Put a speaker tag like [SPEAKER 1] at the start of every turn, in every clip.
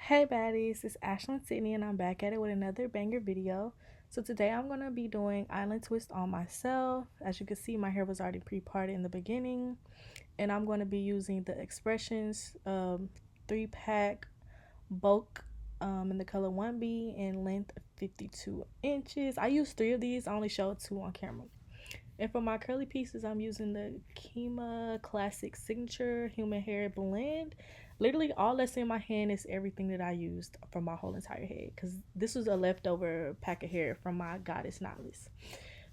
[SPEAKER 1] Hey baddies, it's Ashlyn Sydney and I'm back at it with another banger video. So today I'm going to be doing island twist on myself. As you can see, my hair was already pre-parted in the beginning. And I'm going to be using the Expressions 3-pack bulk in the color 1B and length 52 inches. I used 3 of these, I only showed 2 on camera. And for my curly pieces, I'm using the Kima Classic Signature Human Hair Blend. Literally, all that's in my hand is everything that I used for my whole entire head. Because this was a leftover pack of hair from my Goddess Knotless.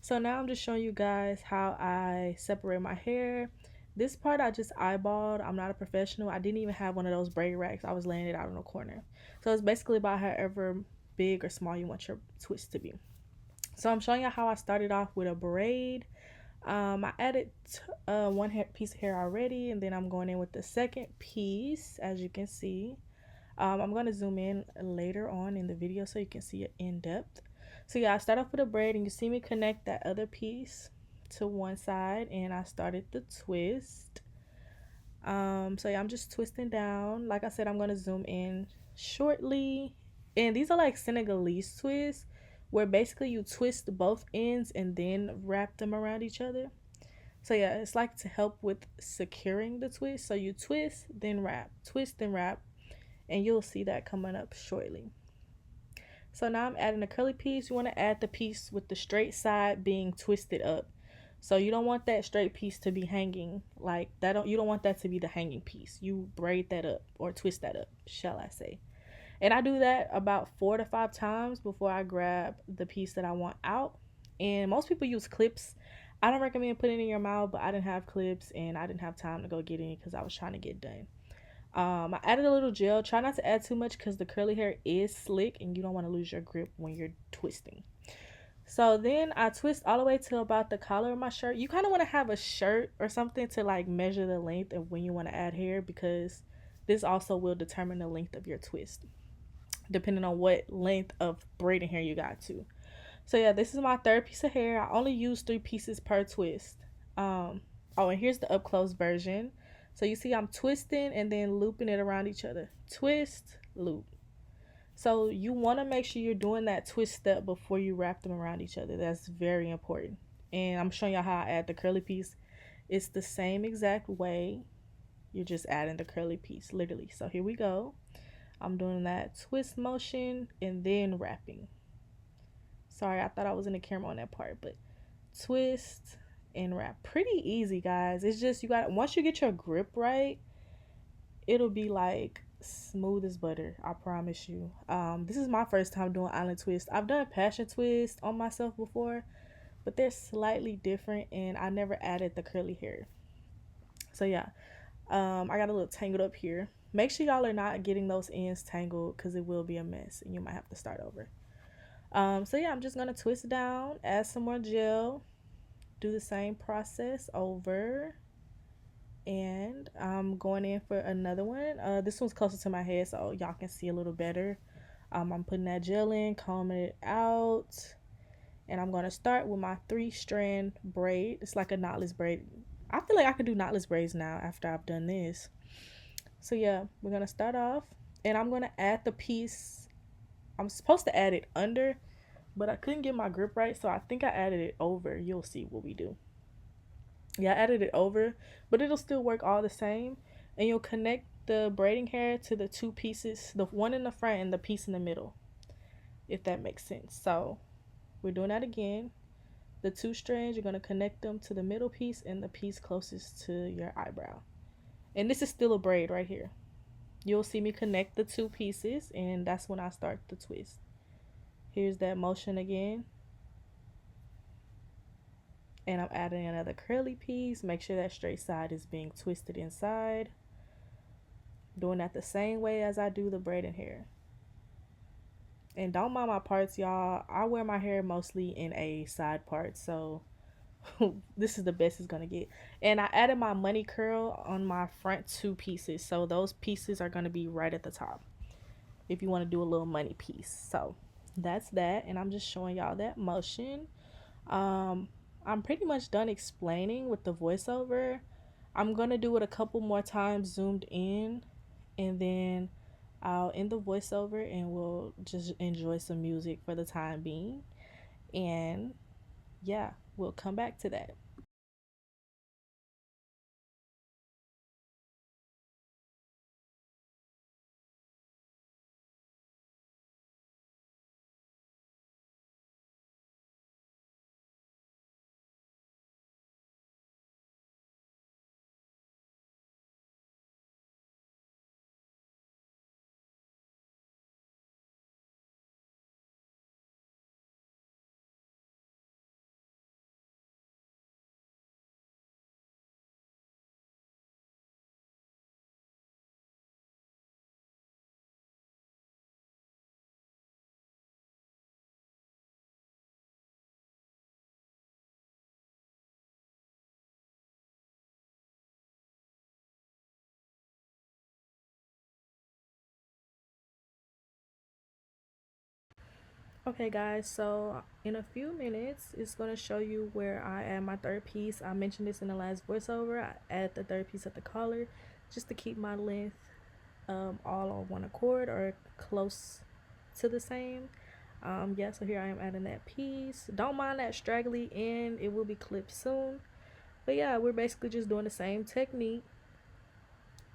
[SPEAKER 1] So now I'm just showing you guys how I separate my hair. This part I just eyeballed. I'm not a professional. I didn't even have one of those braid racks. I was laying it out in the corner. So it's basically about however big or small you want your twist to be. So I'm showing you how I started off with a braid. I added one piece of hair already, and then I'm going in with the second piece, as you can see. I'm going to zoom in later on in the video so you can see it in depth. So yeah, I start off with a braid, and you see me connect that other piece to one side, and I started the twist. So yeah, I'm just twisting down. Like I said, I'm going to zoom in shortly. And these are like Senegalese twists, where basically you twist both ends and then wrap them around each other. So yeah, it's like to help with securing the twist. So you twist, then wrap, twist, then wrap, and you'll see that coming up shortly. So now I'm adding a curly piece. You want to add the piece with the straight side being twisted up. So you don't want that straight piece to be hanging like that. You don't want that to be the hanging piece. You braid that up or twist that up, shall I say. And I do that about 4 to 5 times before I grab the piece that I want out. And most people use clips. I don't recommend putting it in your mouth, but I didn't have clips and I didn't have time to go get any because I was trying to get done. I added a little gel. Try not to add too much because the curly hair is slick and you don't want to lose your grip when you're twisting. So then I twist all the way to about the collar of my shirt. You kind of want to have a shirt or something to like measure the length of when you want to add hair, because this also will determine the length of your twist depending on what length of braiding hair you got to. So yeah, this is my third piece of hair. I only use 3 pieces per twist. Oh, and here's the up close version. So you see I'm twisting and then looping it around each other. Twist, loop. So you want to make sure you're doing that twist step before you wrap them around each other. That's very important. And I'm showing y'all how I add the curly piece. It's the same exact way. You're just adding the curly piece, literally. So here we go. I'm doing that twist motion and then wrapping. Sorry, I thought I was in the camera on that part, but twist and wrap. Pretty easy, guys. It's just you got, once you get your grip right, it'll be like smooth as butter. I promise you. This is my first time doing island twist. I've done passion twist on myself before, but they're slightly different, and I never added the curly hair. So yeah, I got a little tangled up here. Make sure y'all are not getting those ends tangled because it will be a mess and you might have to start over. So yeah, I'm just gonna twist down, add some more gel, do the same process over, and I'm going in for another one. This one's closer to my head so y'all can see a little better. I'm putting that gel in, combing it out, and I'm gonna start with my 3-strand braid. It's like a knotless braid. I feel like I could do knotless braids now after I've done this. So yeah, we're gonna start off, and I'm gonna add the piece. I'm supposed to add it under, but I couldn't get my grip right, so I think I added it over. You'll see what we do. Yeah, I added it over, but it'll still work all the same. And you'll connect the braiding hair to the 2 pieces, the one in the front and the piece in the middle, if that makes sense. So we're doing that again. The 2 strands, you're going to connect them to the middle piece and the piece closest to your eyebrow. And this is still a braid right here. You'll see me connect the 2 pieces, and that's when I start the twist. Here's that motion again. And I'm adding another curly piece. Make sure that straight side is being twisted inside. Doing that the same way as I do the braiding hair. And don't mind my parts, y'all. I wear my hair mostly in a side part, so this is the best it's gonna get. And I added my money curl on my front 2 pieces, so those pieces are gonna be right at the top if you want to do a little money piece. So that's that, and I'm just showing y'all that motion. I'm pretty much done explaining with the voiceover. I'm gonna do it a couple more times zoomed in, and then I'll end the voiceover and we'll just enjoy some music for the time being. And yeah, we'll come back to that. Okay, guys, so in a few minutes, it's going to show you where I add my third piece. I mentioned this in the last voiceover. I add the third piece at the collar just to keep my length all on one accord or close to the same. Yeah, so here I am adding that piece. Don't mind that straggly end, it will be clipped soon. But yeah, we're basically just doing the same technique,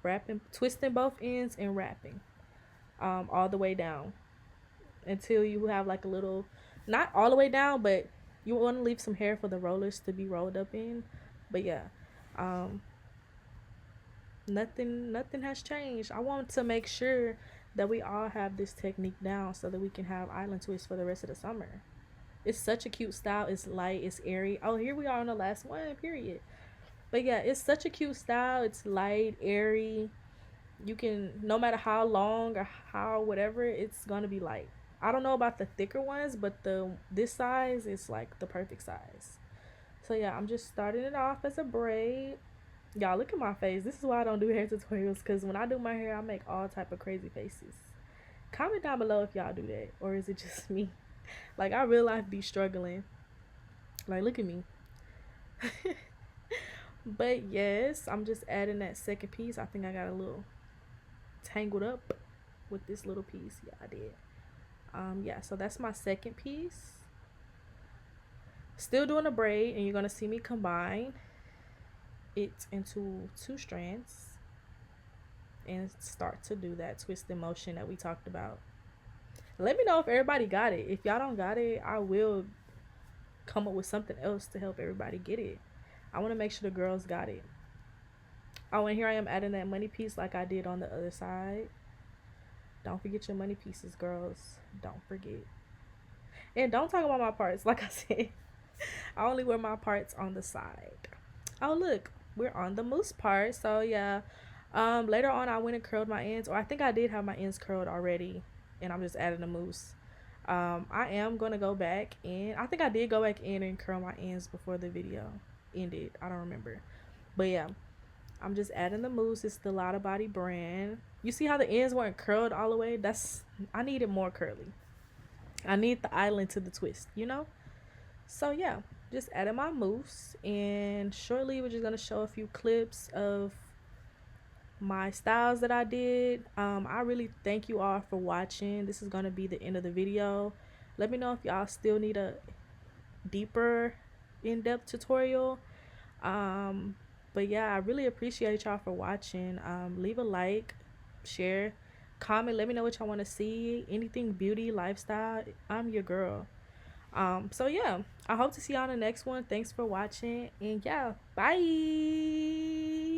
[SPEAKER 1] wrapping, twisting both ends and wrapping all the way down until you have like a little, not all the way down, but you want to leave some hair for the rollers to be rolled up in. But yeah, um, nothing has changed. I want to make sure that we all have this technique down so that we can have island twists for the rest of the summer. It's such a cute style. It's light, it's airy. Oh, here we are on the last one, period. But yeah, it's such a cute style. It's light, airy. You can, no matter how long or how whatever, it's gonna be light. I don't know about the thicker ones, but the this size is like the perfect size. So yeah, I'm just starting it off as a braid. Y'all look at my face. This is why I don't do hair tutorials, because when I do my hair I make all type of crazy faces. Comment down below if y'all do that, or is it just me? Like, I real life be struggling. Like, look at me. But yes, I'm just adding that second piece. I think I got a little tangled up with this little piece. Yeah, I did. Yeah, so that's my second piece. Still doing a braid, and you're gonna see me combine it into two strands and start to do that twisting motion that we talked about. Let me know if everybody got it. If y'all don't got it, I will come up with something else to help everybody get it. I want to make sure the girls got it. Oh, and here I am adding that money piece like I did on the other side. Don't forget your money pieces, girls. Don't forget. And don't talk about my parts. Like I said, I only wear my parts on the side. Oh, look, we're on the mousse part. So yeah, later on I went and curled my ends, or I think I did have my ends curled already, and I'm just adding the mousse. I am gonna go back and I think I did go back in and curl my ends before the video ended. I don't remember, but yeah, I'm just adding the mousse. It's the Lotta Body brand. You see how the ends weren't curled all the way? That's, I needed more curly. I need the island to the twist, you know? So yeah, just added my mousse, and shortly we're just gonna show a few clips of my styles that I did. I really thank you all for watching. This is gonna be the end of the video. Let me know if y'all still need a deeper in-depth tutorial. But yeah, I really appreciate y'all for watching. Leave a like, share, comment, let me know what y'all want to see. Anything beauty, lifestyle, I'm your girl. So yeah, I hope to see y'all in the next one. Thanks for watching, and yeah, bye.